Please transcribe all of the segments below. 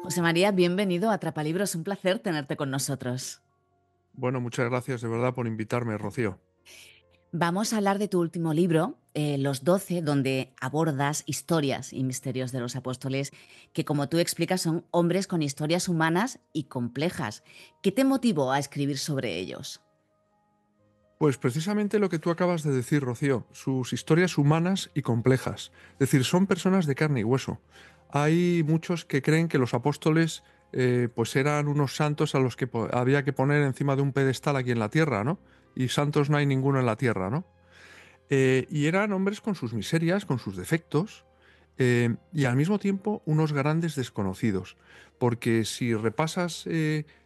José María, bienvenido a Atrapalibros. Un placer tenerte con nosotros. Bueno, muchas gracias de verdad por invitarme, Rocío. Vamos a hablar de tu último libro, Los 12, donde abordas historias y misterios de los apóstoles que, como tú explicas, son hombres con historias humanas y complejas. ¿Qué te motivó a escribir sobre ellos? Pues precisamente lo que tú acabas de decir, Rocío, sus historias humanas y complejas. Es decir, son personas de carne y hueso. Hay muchos que creen que los apóstoles pues eran unos santos a los que había que poner encima de un pedestal aquí en la tierra, ¿no? Y santos no hay ninguno en la tierra, ¿no? Y eran hombres con sus miserias, con sus defectos, y al mismo tiempo unos grandes desconocidos. Porque si repasas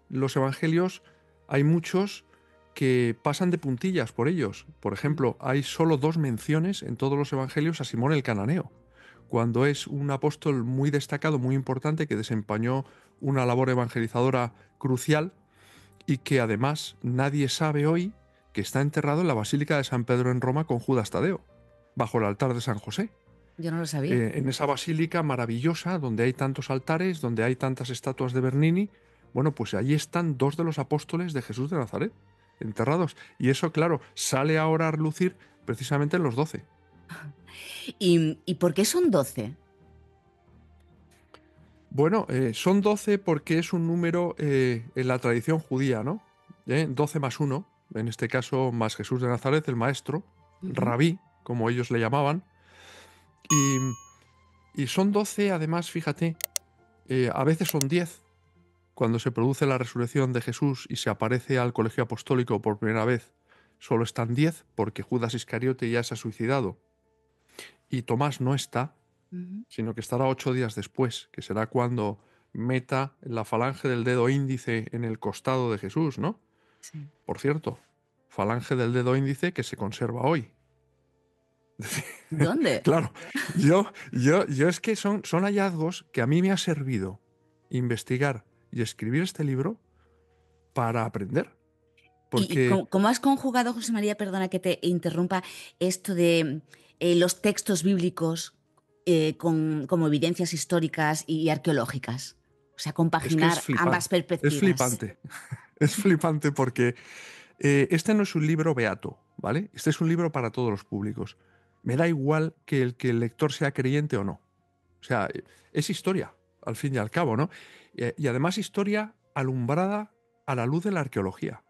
los evangelios, hay muchos que pasan de puntillas por ellos. Por ejemplo, hay solo dos menciones en todos los evangelios a Simón el Cananeo, cuando es un apóstol muy destacado, muy importante, que desempeñó una labor evangelizadora crucial y que además nadie sabe hoy que está enterrado en la Basílica de San Pedro en Roma con Judas Tadeo, bajo el altar de San José. Yo no lo sabía. En esa basílica maravillosa, donde hay tantos altares, donde hay tantas estatuas de Bernini, bueno, pues allí están dos de los apóstoles de Jesús de Nazaret, enterrados. Y eso, claro, sale ahora a relucir precisamente en los 12. ¿Y por qué son 12? Bueno, son 12 porque es un número en la tradición judía, ¿no? 12 más uno, en este caso más Jesús de Nazaret, el maestro, Ujú. rabí, como ellos le llamaban. Y son 12, además, fíjate, a veces son 10. Cuando se produce la resurrección de Jesús y se aparece al colegio apostólico por primera vez, solo están 10 porque Judas Iscariote ya se ha suicidado y Tomás no está, Ujú. sino que estará 8 días después, que será cuando meta la falange del dedo índice en el costado de Jesús, ¿no? Sí. Por cierto, falange del dedo índice que se conserva hoy. ¿Dónde? Claro, yo es que son hallazgos que a mí me ha servido investigar y escribir este libro para aprender. ¿Y Porque cómo has conjugado, José María, perdona que te interrumpa, esto de los textos bíblicos como evidencias históricas y arqueológicas? O sea, es que compaginar ambas es perspectivas. flipante, es flipante porque este no es un libro beato, ¿vale? Este es un libro para todos los públicos. Me da igual que el lector sea creyente o no. O sea, es historia, al fin y al cabo, ¿no? Y además historia alumbrada a la luz de la arqueología,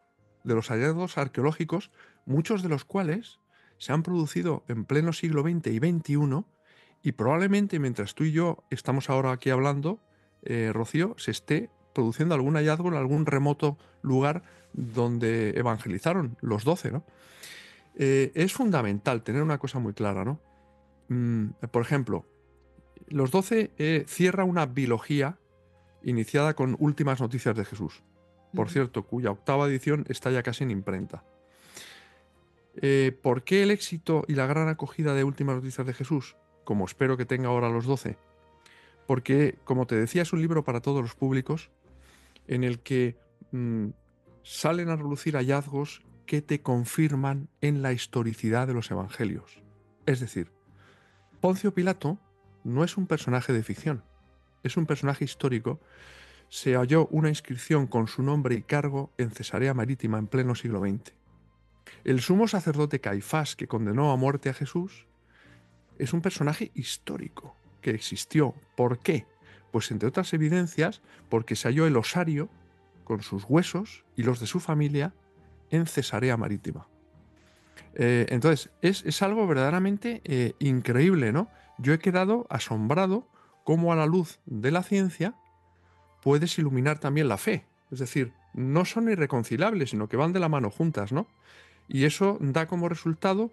de los hallazgos arqueológicos, muchos de los cuales se han producido en pleno siglo XX y XXI, y probablemente mientras tú y yo estamos ahora aquí hablando, Rocío, se esté produciendo algún hallazgo en algún remoto lugar donde evangelizaron los 12, ¿no? Es fundamental tener una cosa muy clara, ¿no? Por ejemplo, los 12 cierra una bilogía iniciada con Últimas Noticias de Jesús, por Ujú. cierto, cuya octava edición está ya casi en imprenta. ¿Por qué el éxito y la gran acogida de Últimas Noticias de Jesús? Como espero que tenga ahora los 12. Porque, como te decía, es un libro para todos los públicos en el que mm, salen a relucir hallazgos que te confirman en la historicidad de los evangelios. Es decir, Poncio Pilato no es un personaje de ficción, es un personaje histórico. Se halló una inscripción con su nombre y cargo en Cesarea Marítima en pleno siglo XX. El sumo sacerdote Caifás, que condenó a muerte a Jesús, es un personaje histórico que existió. ¿Por qué? Pues entre otras evidencias, porque se halló el osario con sus huesos y los de su familia en Cesarea Marítima. Entonces, es algo verdaderamente increíble, ¿no? Yo he quedado asombrado cómo a la luz de la ciencia puedes iluminar también la fe. Es decir, no son irreconciliables, sino que van de la mano juntas, ¿no? Y eso da como resultado,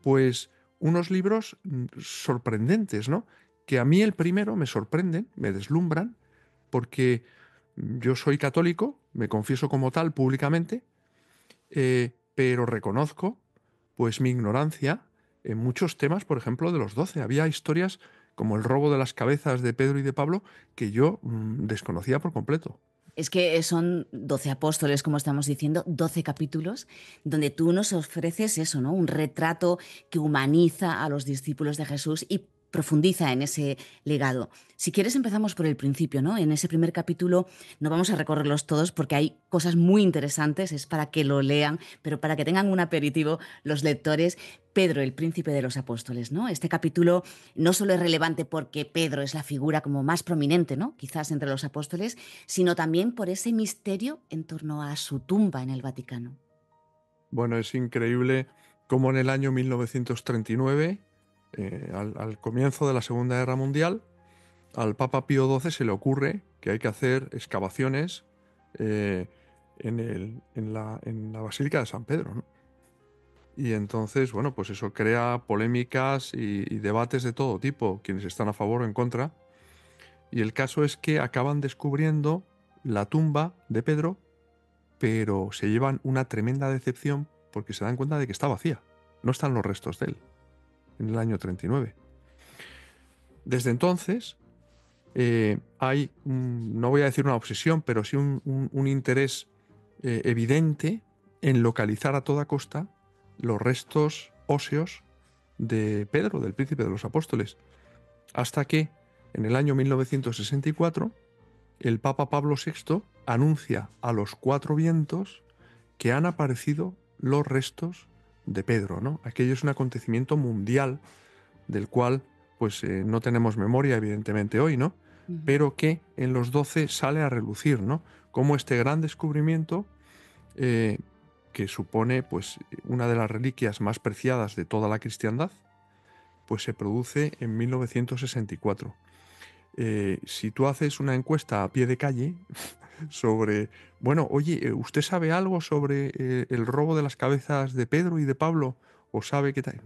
pues, unos libros sorprendentes, ¿no? Que a mí el primero me sorprenden, me deslumbran, porque yo soy católico, me confieso como tal públicamente, pero reconozco, pues, mi ignorancia en muchos temas, por ejemplo, de los 12. Había historias como el robo de las cabezas de Pedro y de Pablo que yo desconocía por completo. Es que son 12 apóstoles, como estamos diciendo, 12 capítulos, donde tú nos ofreces eso, ¿no? Un retrato que humaniza a los discípulos de Jesús y profundiza en ese legado. Si quieres empezamos por el principio, ¿no? En ese primer capítulo no vamos a recorrerlos todos porque hay cosas muy interesantes, es para que lo lean, pero para que tengan un aperitivo los lectores. Pedro, el príncipe de los apóstoles, ¿no? Este capítulo no solo es relevante porque Pedro es la figura como más prominente, ¿no? Quizás entre los apóstoles, sino también por ese misterio en torno a su tumba en el Vaticano. Bueno, es increíble cómo en el año 1939, al comienzo de la Segunda Guerra Mundial, al Papa Pío XII se le ocurre que hay que hacer excavaciones eh, en la Basílica de San Pedro, ¿no? Y entonces, bueno, pues eso crea polémicas y debates de todo tipo, quienes están a favor o en contra. Y el caso es que acaban descubriendo la tumba de Pedro, pero se llevan una tremenda decepción porque se dan cuenta de que está vacía. No están los restos de él en el año 39. Desde entonces hay, no voy a decir una obsesión, pero sí un interés evidente en localizar a toda costa los restos óseos de Pedro, del príncipe de los apóstoles, hasta que en el año 1964 el Papa Pablo VI anuncia a los cuatro vientos que han aparecido los restos de Pedro, ¿no? Aquello es un acontecimiento mundial del cual pues no tenemos memoria evidentemente hoy, ¿no? Ujú. Pero que en los 12 sale a relucir, ¿no? Como este gran descubrimiento eh, que supone pues una de las reliquias más preciadas de toda la cristiandad, pues se produce en 1964. Si tú haces una encuesta a pie de calle sobre, bueno, oye, ¿usted sabe algo sobre el robo de las cabezas de Pedro y de Pablo? ¿O sabe qué tal?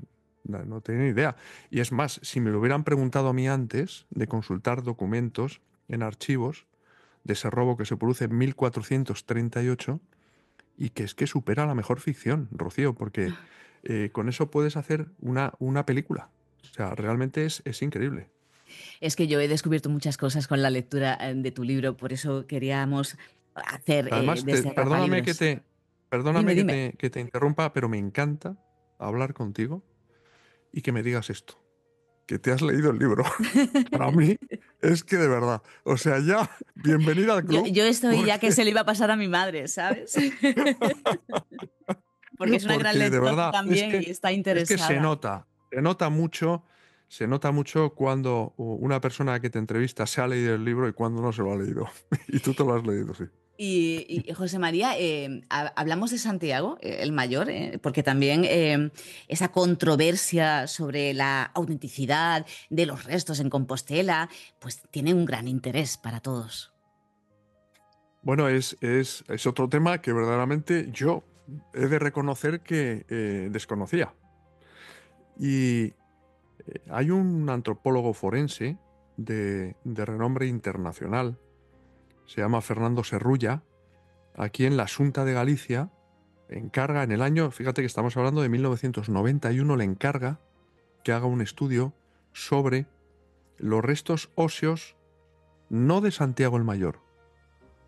No, no tengo ni idea. Y es más, si me lo hubieran preguntado a mí antes de consultar documentos en archivos de ese robo que se produce en 1438 y que es que supera la mejor ficción, Rocío, porque con eso puedes hacer una película. O sea, realmente es increíble. Es que yo he descubierto muchas cosas con la lectura de tu libro, por eso queríamos hacer Además, desde perdóname Atrapalibros. perdóname Dime, dime. que te interrumpa, pero me encanta hablar contigo y que me digas esto, que te has leído el libro. Para mí es que de verdad, o sea, ya, bienvenida al club, Yo estoy ya que porque, se le iba a pasar a mi madre, ¿sabes? Porque es una gran porque de lectora verdad, también y está es que interesada. se nota mucho cuando una persona que te entrevista se ha leído el libro y cuando no se lo ha leído. Y tú te lo has leído, sí. Y, José María, hablamos de Santiago, el mayor, porque también esa controversia sobre la autenticidad de los restos en Compostela, pues tiene un gran interés para todos. Bueno, es otro tema que verdaderamente yo he de reconocer que desconocía. Y hay un antropólogo forense de renombre internacional, se llama Fernando Serrulla, aquí en la Xunta de Galicia, encarga en el año, fíjate que estamos hablando de 1991, le encarga que haga un estudio sobre los restos óseos no de Santiago el Mayor,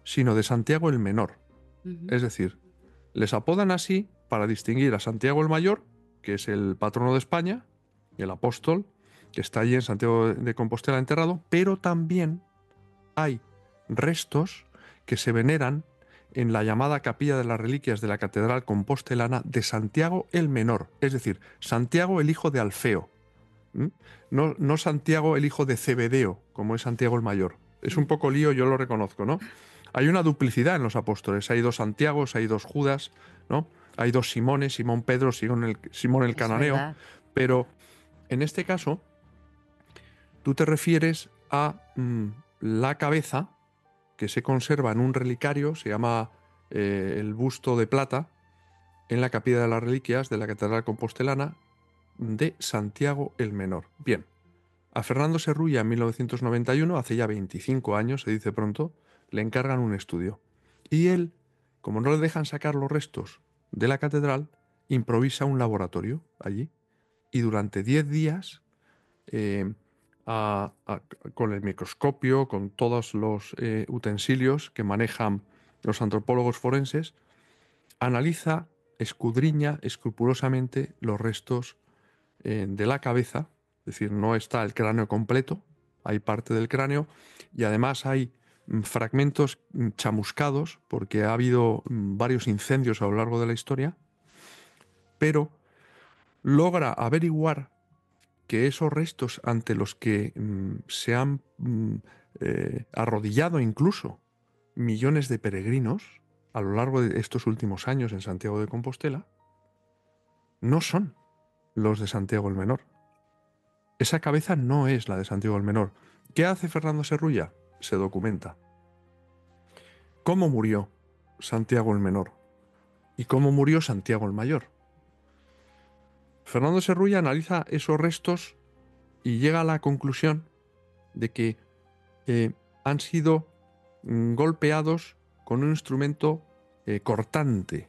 sino de Santiago el Menor. Ujú. Es decir, les apodan así para distinguir a Santiago el Mayor, que es el patrono de España, el apóstol, que está allí en Santiago de Compostela enterrado, pero también hay restos que se veneran en la llamada Capilla de las Reliquias de la Catedral Compostelana de Santiago el Menor, es decir, Santiago el hijo de Alfeo, ¿m? No, no Santiago el hijo de Cebedeo, como es Santiago el Mayor. Es un Ujú. poco lío, yo lo reconozco, ¿no? Hay una duplicidad en los apóstoles, hay dos Santiagos, hay dos Judas, ¿no? Hay dos Simones, Simón Pedro, Simón el Es Cananeo, verdad. pero en este caso tú te refieres a la cabeza que se conserva en un relicario, se llama el busto de plata, en la Capilla de las Reliquias de la Catedral Compostelana de Santiago el Menor. Bien, a Fernando Serrulla en 1991, hace ya 25 años, se dice pronto, le encargan un estudio. Y él, como no le dejan sacar los restos de la catedral, improvisa un laboratorio allí. Y durante 10 días, eh, a- a- con el microscopio, con todos los utensilios que manejan los antropólogos forenses, analiza, escudriña escrupulosamente los restos de la cabeza es decir, no está el cráneo completo, hay parte del cráneo y además hay fragmentos chamuscados porque ha habido varios incendios a lo largo de la historia, pero logra averiguar que esos restos ante los que se han arrodillado incluso millones de peregrinos a lo largo de estos últimos años en Santiago de Compostela, no son los de Santiago el Menor. Esa cabeza no es la de Santiago el Menor. ¿Qué hace Fernando Serrulla? Se documenta. ¿Cómo murió Santiago el Menor? ¿Y cómo murió Santiago el Mayor? Fernando Serrulla analiza esos restos y llega a la conclusión de que han sido golpeados con un instrumento cortante,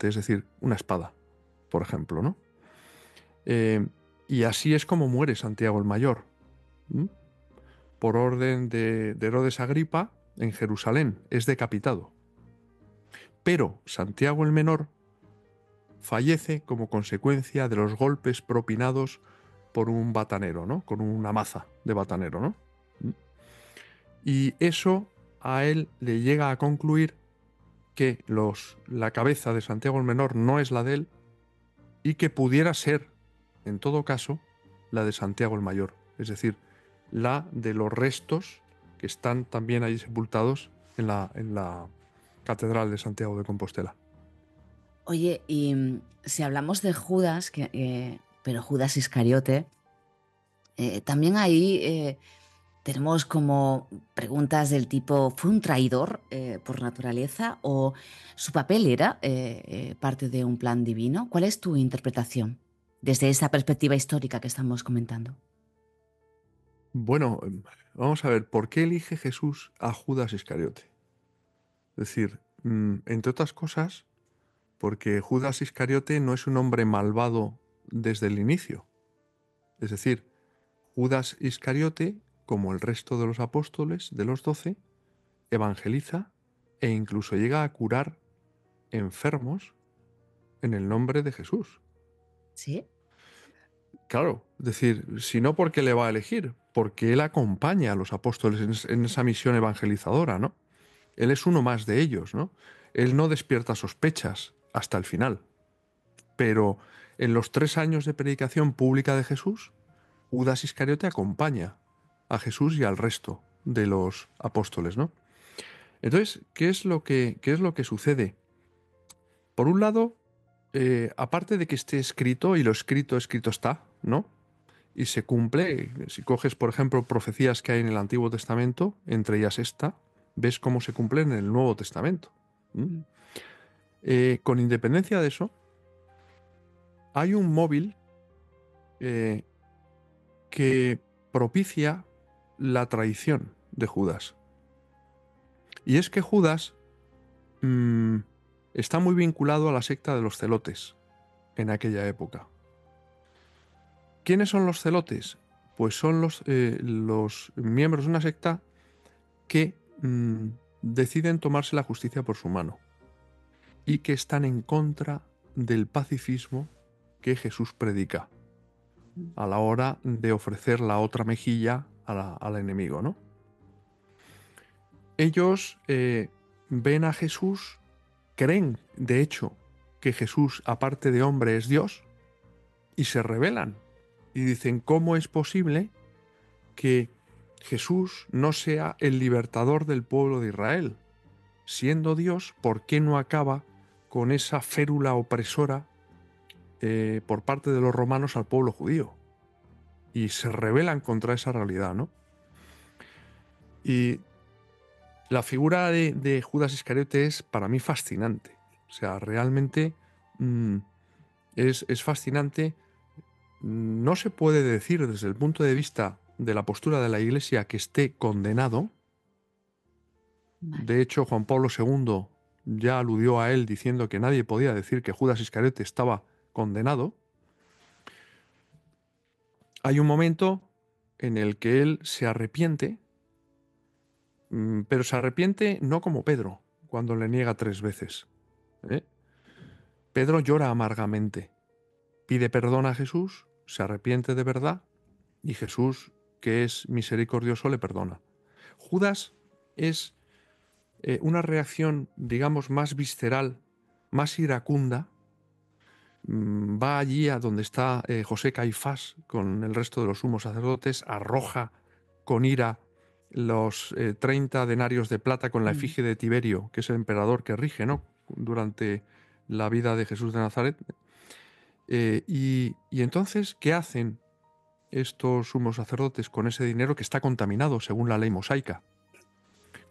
es decir, una espada, por ejemplo, ¿no? Y así es como muere Santiago el Mayor, ¿m? Por orden de Herodes Agripa en Jerusalén, es decapitado. Pero Santiago el Menor fallece como consecuencia de los golpes propinados por un batanero, ¿no? Con una maza de batanero, ¿no? Y eso a él le llega a concluir que la cabeza de Santiago el Menor no es la de él y que pudiera ser, en todo caso, la de Santiago el Mayor, es decir, la de los restos que están también ahí sepultados en la Catedral de Santiago de Compostela. Oye, y si hablamos de Judas, pero Judas Iscariote, también ahí tenemos como preguntas del tipo, ¿fue un traidor por naturaleza o su papel era parte de un plan divino? ¿Cuál es tu interpretación desde esa perspectiva histórica que estamos comentando? Bueno, vamos a ver, ¿por qué elige Jesús a Judas Iscariote? Es decir, entre otras cosas, porque Judas Iscariote no es un hombre malvado desde el inicio. Es decir, Judas Iscariote, como el resto de los apóstoles, de los 12, evangeliza e incluso llega a curar enfermos en el nombre de Jesús. ¿Sí? Claro, es decir, si no, ¿por qué le va a elegir? Porque él acompaña a los apóstoles en esa misión evangelizadora, ¿no? Él es uno más de ellos, ¿no? Él no despierta sospechas hasta el final. Pero en los 3 años de predicación pública de Jesús, Judas Iscariote acompaña a Jesús y al resto de los apóstoles, ¿no? Entonces, qué es lo que sucede? Por un lado, aparte de que esté escrito, y lo escrito, escrito está, ¿no? Y se cumple, si coges, por ejemplo, profecías que hay en el Antiguo Testamento, entre ellas esta, ves cómo se cumplen en el Nuevo Testamento. ¿Mm? Mm. Con independencia de eso, hay un móvil eh, que propicia la traición de Judas. Y es que Judas está muy vinculado a la secta de los celotes en aquella época. ¿Quiénes son los celotes? Pues son los miembros de una secta que deciden tomarse la justicia por su mano y que están en contra del pacifismo que Jesús predica a la hora de ofrecer la otra mejilla al enemigo, ¿no? Ellos ven a Jesús, creen, de hecho, que Jesús, aparte de hombre, es Dios, y se rebelan. Y dicen, ¿cómo es posible que Jesús no sea el libertador del pueblo de Israel? Siendo Dios, ¿por qué no acaba con esa férula opresora por parte de los romanos al pueblo judío? Y se rebelan contra esa realidad, ¿no? Y la figura de Judas Iscariote es para mí fascinante. O sea, realmente es fascinante. No se puede decir desde el punto de vista de la postura de la Iglesia que esté condenado. Vale. De hecho, Juan Pablo II ya aludió a él diciendo que nadie podía decir que Judas Iscariote estaba condenado. Hay un momento en el que él se arrepiente, pero se arrepiente no como Pedro, cuando le niega 3 veces. ¿eh? Pedro llora amargamente, pide perdón a Jesús se arrepiente de verdad y Jesús, que es misericordioso, le perdona. Judas es una reacción, digamos, más visceral, más iracunda. Va allí a donde está José Caifás con el resto de los sumos sacerdotes, arroja con ira los 30 denarios de plata con la Mm. efigie de Tiberio, que es el emperador que rige, ¿no?, durante la vida de Jesús de Nazaret. Y entonces, ¿qué hacen estos sumos sacerdotes con ese dinero que está contaminado según la ley mosaica?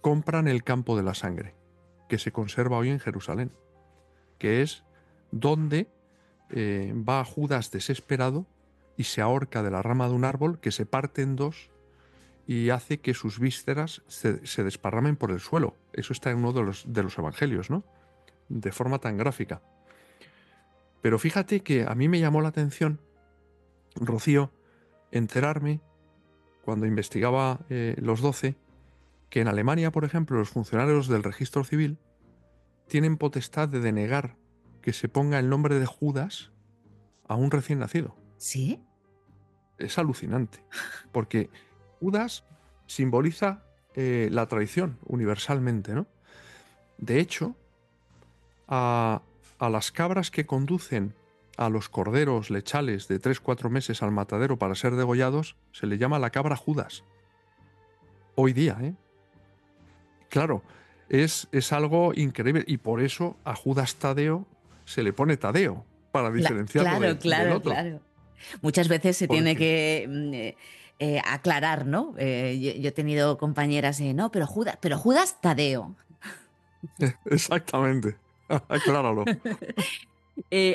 Compran el campo de la sangre, que se conserva hoy en Jerusalén, que es donde va Judas desesperado y se ahorca de la rama de un árbol que se parte en dos y hace que sus vísceras se desparramen por el suelo. Eso está en uno de los evangelios, ¿no?, de forma tan gráfica. Pero fíjate que a mí me llamó la atención, Rocío, enterarme, cuando investigaba los 12, que en Alemania, por ejemplo, los funcionarios del registro civil tienen potestad de denegar que se ponga el nombre de Judas a un recién nacido. ¿Sí? Es alucinante, porque Judas simboliza la traición universalmente, ¿no? De hecho, a, a las cabras que conducen a los corderos lechales de 3-4 meses al matadero para ser degollados, se le llama la cabra Judas. Hoy día, ¿eh? Claro, es algo increíble y por eso a Judas Tadeo se le pone Tadeo, para diferenciarlo Claro, del claro, otro. claro. Muchas veces se tiene Porque, que aclarar, ¿no? Yo he tenido compañeras de, no, pero Judas Tadeo. exactamente, acláralo.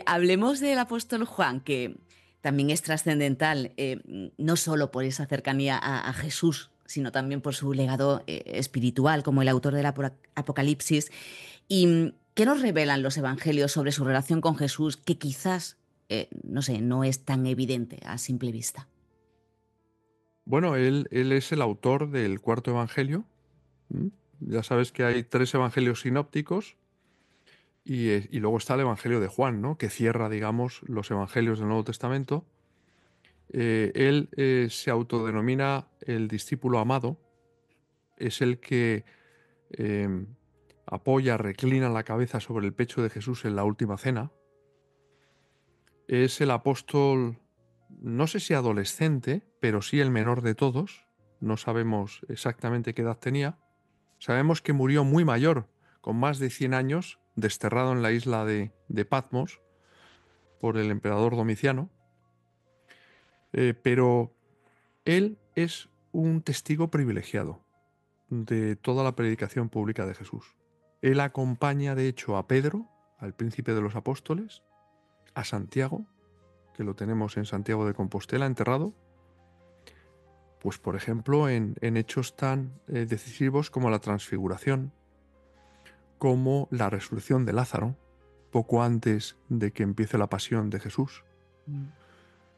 Hablemos del apóstol Juan, que también es trascendental, no solo por esa cercanía a Jesús, sino también por su legado espiritual como el autor del Apocalipsis. ¿Y qué nos revelan los evangelios sobre su relación con Jesús que quizás, no sé, no es tan evidente a simple vista? Bueno, él es el autor del cuarto evangelio. ¿m? Ya sabes que hay 3 evangelios sinópticos y luego está el evangelio de Juan, ¿no?, que cierra, digamos, los evangelios del Nuevo Testamento. Él se autodenomina el discípulo amado, es el que eh, apoya, reclina la cabeza sobre el pecho de Jesús en la última cena. Es el apóstol, no sé si adolescente, pero sí el menor de todos. No sabemos exactamente qué edad tenía. Sabemos que murió muy mayor, con más de 100 años, desterrado en la isla de Patmos por el emperador Domiciano. Pero él es un testigo privilegiado de toda la predicación pública de Jesús. Él acompaña, de hecho, a Pedro, al príncipe de los apóstoles, a Santiago, que lo tenemos en Santiago de Compostela enterrado, pues por ejemplo en hechos tan decisivos como la transfiguración, como la resurrección de Lázaro, poco antes de que empiece la pasión de Jesús, Mm.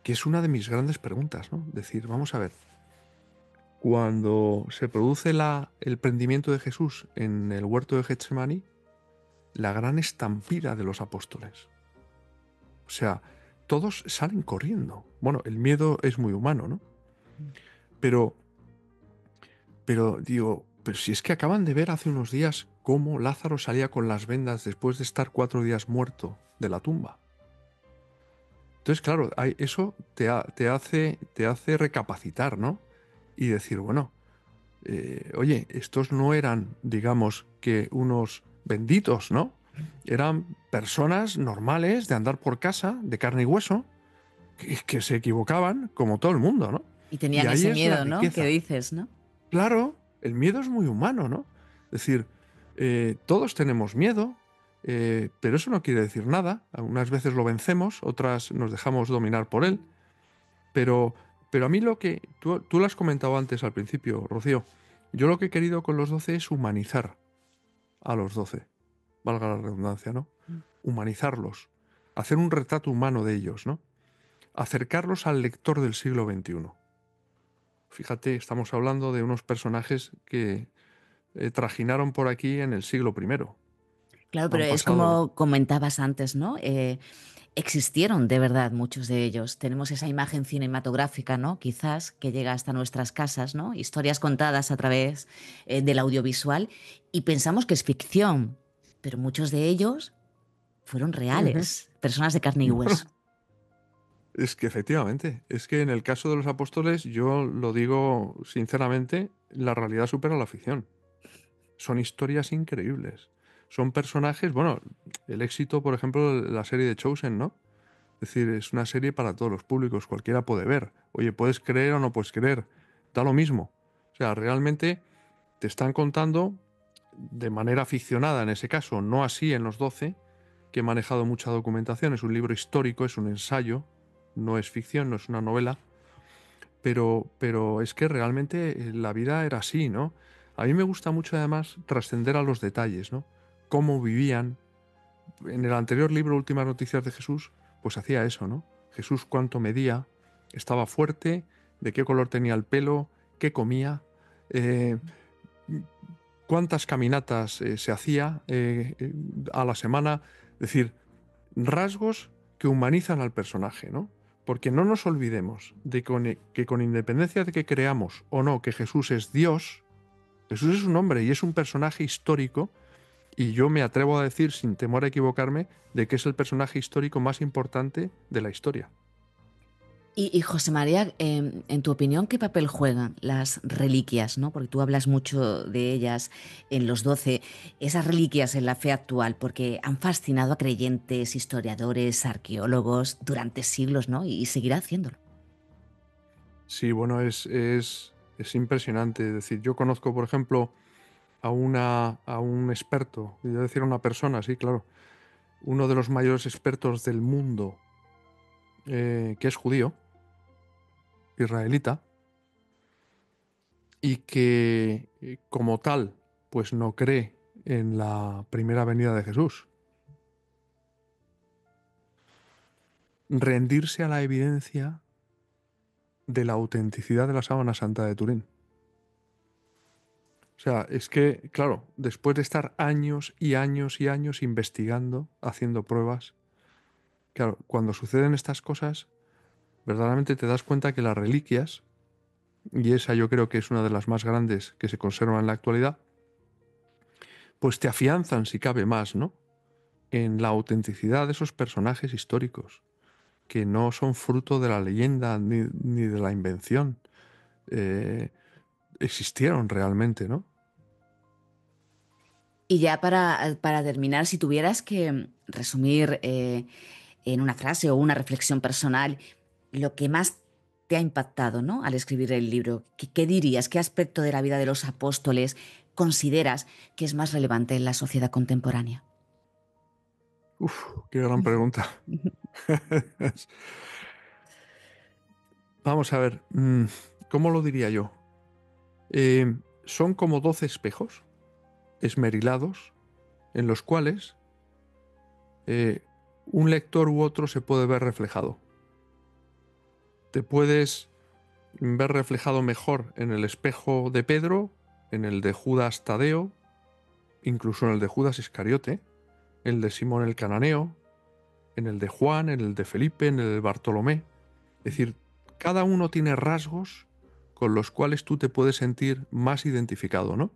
que es una de mis grandes preguntas, ¿no? Decir, vamos a ver, cuando se produce el prendimiento de Jesús en el huerto de Getsemaní, la gran estampida de los apóstoles. O sea, todos salen corriendo. Bueno, el miedo es muy humano, ¿no? Pero, pero digo, pero si es que acaban de ver hace unos días cómo Lázaro salía con las vendas después de estar 4 días muerto de la tumba. Entonces, claro, eso te hace recapacitar, ¿no? Y decir, bueno, oye, estos no eran, digamos, que unos benditos, ¿no? Eran personas normales de andar por casa, de carne y hueso, que se equivocaban como todo el mundo, ¿no? Y Y tenían ahí ese es la miedo, ¿no? ¿Qué riqueza. dices, no? Claro, el miedo es muy humano, ¿no? Es decir, todos tenemos miedo, pero eso no quiere decir nada. Algunas veces lo vencemos, otras nos dejamos dominar por él. Pero, pero a mí lo que... Tú lo has comentado antes al principio, Rocío. Yo lo que he querido con los 12 es humanizar a los 12, valga la redundancia, ¿no? Humanizarlos, hacer un retrato humano de ellos, ¿no? Acercarlos al lector del siglo XXI. Fíjate, estamos hablando de unos personajes que trajinaron por aquí en el siglo I. Claro, pero Han es pasado. como comentabas antes, ¿no? Existieron de verdad muchos de ellos. Tenemos esa imagen cinematográfica, ¿no? Quizás que llega hasta nuestras casas, ¿no? Historias contadas a través del audiovisual y pensamos que es ficción, pero muchos de ellos fueron Ujú. reales, personas de carne y hueso. Es que efectivamente, es que en el caso de los apóstoles, yo lo digo sinceramente, la realidad supera la ficción. Son historias increíbles. Son personajes, bueno, el éxito, por ejemplo, de la serie de Chosen, ¿no? Es decir, es una serie para todos los públicos, cualquiera puede ver. Oye, puedes creer o no puedes creer, da lo mismo. O sea, realmente te están contando de manera ficcionada en ese caso, no así en los 12, que he manejado mucha documentación, es un libro histórico, es un ensayo, no es ficción, no es una novela, pero es que realmente la vida era así, ¿no? A mí me gusta mucho además trascender a los detalles, ¿no? Cómo vivían. En el anterior libro, Últimas Noticias de Jesús, pues hacía eso, ¿no? Jesús cuánto medía, estaba fuerte, de qué color tenía el pelo, qué comía, eh, cuántas caminatas se hacía a la semana. Es decir, rasgos que humanizan al personaje, ¿no? Porque no nos olvidemos de que con independencia de que creamos o no que Jesús es Dios, Jesús es un hombre y es un personaje histórico, y yo me atrevo a decir, sin temor a equivocarme, de que es el personaje histórico más importante de la historia. Y José María, en tu opinión, ¿qué papel juegan las reliquias, ¿no? Porque tú hablas mucho de ellas en los 12, esas reliquias en la fe actual, porque han fascinado a creyentes, historiadores, arqueólogos durante siglos, ¿no? Y seguirá haciéndolo. Sí, bueno, es impresionante. Es decir, yo conozco, por ejemplo, a un experto, voy a decir a una persona, sí, claro, uno de los mayores expertos del mundo, que es judío, israelita, y que como tal, pues no cree en la primera venida de Jesús. Rendirse a la evidencia de la autenticidad de la sábana santa de Turín. O sea, es que, claro, después de estar años y años y años investigando, haciendo pruebas, claro, cuando suceden estas cosas, verdaderamente te das cuenta que las reliquias, y esa yo creo que es una de las más grandes que se conservan en la actualidad, pues te afianzan, si cabe más, ¿no? En la autenticidad de esos personajes históricos, que no son fruto de la leyenda ni de la invención. Eh, Existieron realmente, ¿no? Y ya para terminar, si tuvieras que resumir en una frase o una reflexión personal lo que más te ha impactado, ¿no? Al escribir el libro, ¿qué dirías? ¿Qué aspecto de la vida de los apóstoles consideras que es más relevante en la sociedad contemporánea? Uf, qué gran pregunta. Vamos a ver, ¿cómo lo diría yo? Son como 12 espejos esmerilados en los cuales eh, un lector u otro se puede ver reflejado. Te puedes ver reflejado mejor en el espejo de Pedro, en el de Judas Tadeo, incluso en el de Judas Iscariote, el de Simón el Cananeo, en el de Juan, en el de Felipe, en el de Bartolomé. Es decir, cada uno tiene rasgos con los cuales tú te puedes sentir más identificado, ¿no?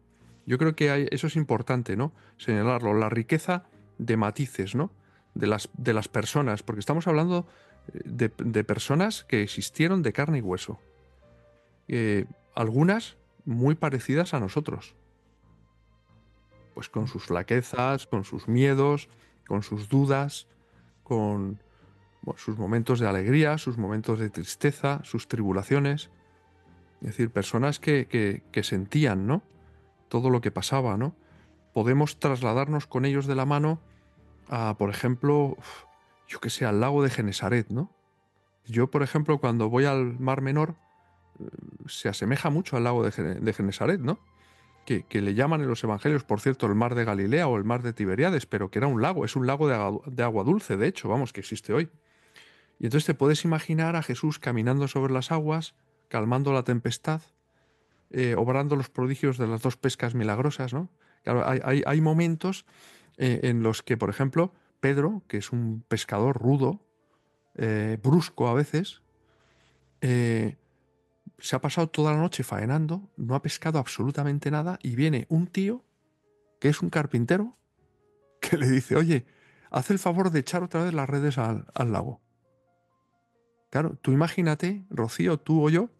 Yo creo que eso es importante, ¿no? Señalarlo, la riqueza de matices, ¿no? De las personas, porque estamos hablando de personas que existieron de carne y hueso. Eh, Algunas muy parecidas a nosotros, pues con sus flaquezas, con sus miedos, con sus dudas, con bueno, sus momentos de alegría, sus momentos de tristeza, sus tribulaciones. Es decir, personas que sentían, ¿no? Todo lo que pasaba, ¿no? Podemos trasladarnos con ellos de la mano a, por ejemplo, yo que sé, al lago de Genesaret, ¿no? Yo, por ejemplo, cuando voy al Mar Menor, se asemeja mucho al lago de Genesaret, ¿no? Que le llaman en los evangelios, por cierto, el mar de Galilea o el mar de Tiberíades, pero que era un lago, es un lago de agua dulce, de hecho, vamos, que existe hoy. Y entonces te puedes imaginar a Jesús caminando sobre las aguas, calmando la tempestad, obrando los prodigios de las dos pescas milagrosas, ¿no? Claro, hay momentos en los que, por ejemplo, Pedro, que es un pescador rudo, brusco a veces, eh, se ha pasado toda la noche faenando, no ha pescado absolutamente nada y viene un tío que es un carpintero que le dice, oye, haz el favor de echar otra vez las redes al lago. Claro, tú imagínate, Rocío, tú o yo,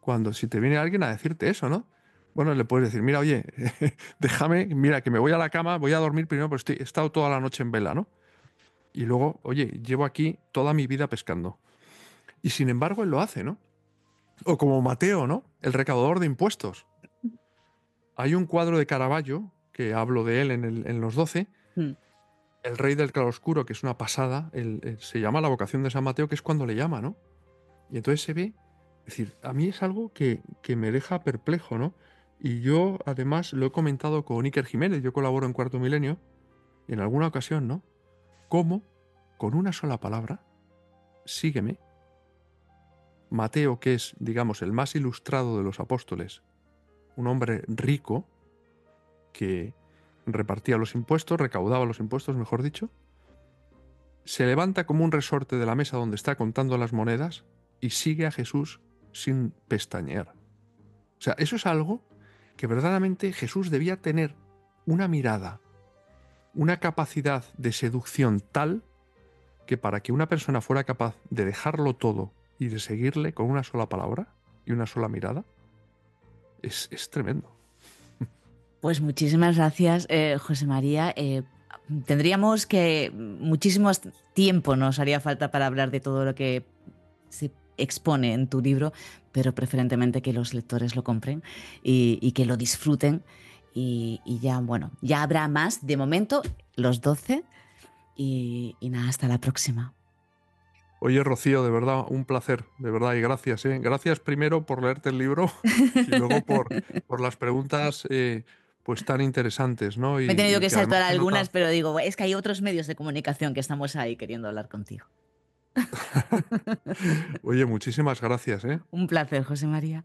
cuando si te viene alguien a decirte eso, ¿no? Bueno, le puedes decir, mira, oye, déjame, mira, que me voy a la cama, voy a dormir primero, pero he estado toda la noche en vela, ¿no? Y luego, oye, llevo aquí toda mi vida pescando. Y sin embargo, él lo hace, ¿no? O como Mateo, ¿no? El recaudador de impuestos. Hay un cuadro de Caravaggio, que hablo de él en los 12, Mm. el rey del claroscuro, que es una pasada, se llama la vocación de San Mateo, que es cuando le llama, ¿no? Y entonces se ve, es decir, a mí es algo que me deja perplejo, ¿no? Y yo, además, lo he comentado con Iker Jiménez, yo colaboro en Cuarto Milenio, y en alguna ocasión, ¿no? Cómo, con una sola palabra, sígueme, Mateo, que es, digamos, el más ilustrado de los apóstoles, un hombre rico que repartía los impuestos, recaudaba los impuestos, mejor dicho, se levanta como un resorte de la mesa donde está contando las monedas y sigue a Jesús sin pestañear. O sea, eso es algo que verdaderamente Jesús debía tener una mirada, una capacidad de seducción tal que para que una persona fuera capaz de dejarlo todo y de seguirle con una sola palabra y una sola mirada, es tremendo. Pues muchísimas gracias, José María. Tendríamos que muchísimo tiempo nos haría falta para hablar de todo lo que se expone en tu libro, pero preferentemente que los lectores lo compren y que lo disfruten. Y ya, bueno, ya habrá más. De momento, los 12. Y nada, hasta la próxima. Oye, Rocío, de verdad, un placer, de verdad, y gracias, ¿eh? Gracias primero por leerte el libro y luego por las preguntas pues tan interesantes, ¿no? Me he tenido Y que que además saltar se algunas, nota. pero digo, es que hay otros medios de comunicación que estamos ahí queriendo hablar contigo. Oye, muchísimas gracias, ¿eh? Un placer, José María.